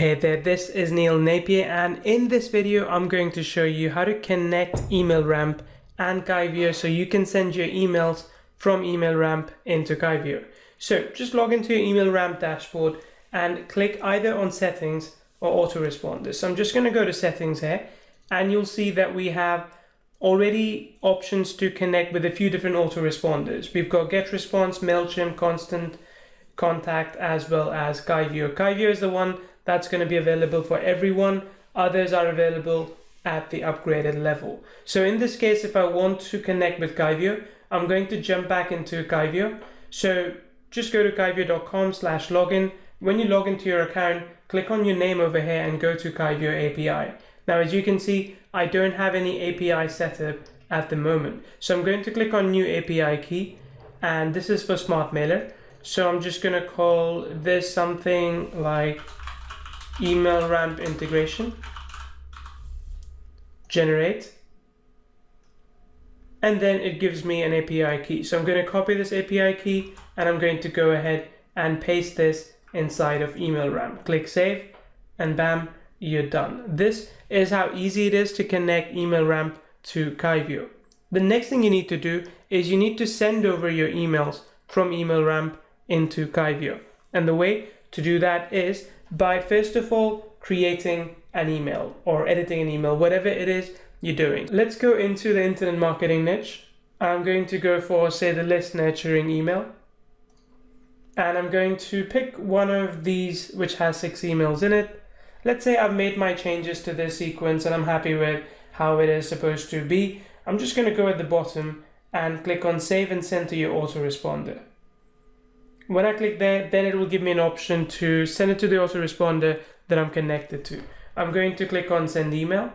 Hey there, this is Neil Napier, and in this video I'm going to show you how to connect EmailRamp and Kyvio so you can send your emails from EmailRamp into Kyvio. So just log into your EmailRamp dashboard and click either on settings or autoresponders. So I'm just going to go to settings here, and you'll see that we have already options to connect with a few different autoresponders. We've got GetResponse, MailChimp, Constant Contact, as well as Kyvio. Kyvio is the one that's going to be available for everyone. Others are available at the upgraded level. So in this case, if I want to connect with Kyvio, I'm going to jump back into Kyvio. So just go to kyvio.com/login. When you log into your account, click on your name over here and go to Kyvio API. Now, as you can see, I don't have any API set up at the moment. So I'm going to click on new API key, and this is for Smart Mailer. So I'm just going to call this something like EmailRamp integration, generate, and then it gives me an API key. So I'm going to copy this API key and I'm going to go ahead and paste this inside of EmailRamp. Click save, and bam, you're done. This is how easy it is to connect EmailRamp to Kyvio. The next thing you need to do is you need to send over your emails from EmailRamp into Kyvio. And the way to do that is by, first of all, creating an email or editing an email, whatever it is you're doing. Let's go into the internet marketing niche. I'm going to go for, say, the list nurturing email. And I'm going to pick one of these which has 6 emails in it. Let's say I've made my changes to this sequence and I'm happy with how it is supposed to be. I'm just going to go at the bottom and click on save and send to your autoresponder. When I click there, then it will give me an option to send it to the autoresponder that I'm connected to. I'm going to click on send email.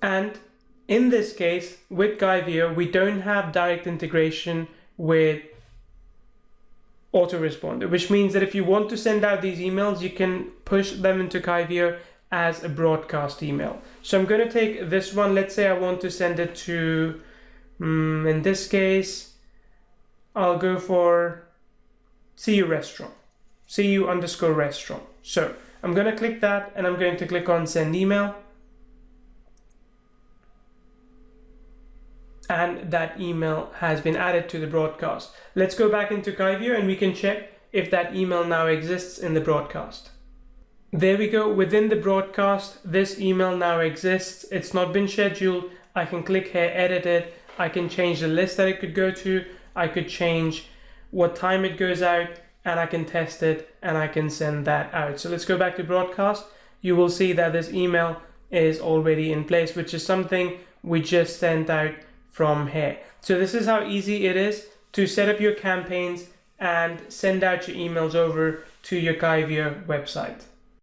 And in this case, with Kyvio, we don't have direct integration with autoresponder, which means that if you want to send out these emails, you can push them into Kyvio as a broadcast email. So I'm going to take this one. Let's say I want to send it to, in this case, I'll go for CU restaurant, CU_restaurant. So I'm going to click that and I'm going to click on send email. And that email has been added to the broadcast. Let's go back into Kyvio and we can check if that email now exists in the broadcast. There we go. Within the broadcast, this email now exists. It's not been scheduled. I can click here, edit it. I can change the list that it could go to. I could change what time it goes out, and I can test it and I can send that out. So let's go back to broadcast. You will see that this email is already in place, which is something we just sent out from here. So this is how easy it is to set up your campaigns and send out your emails over to your Kyvio website.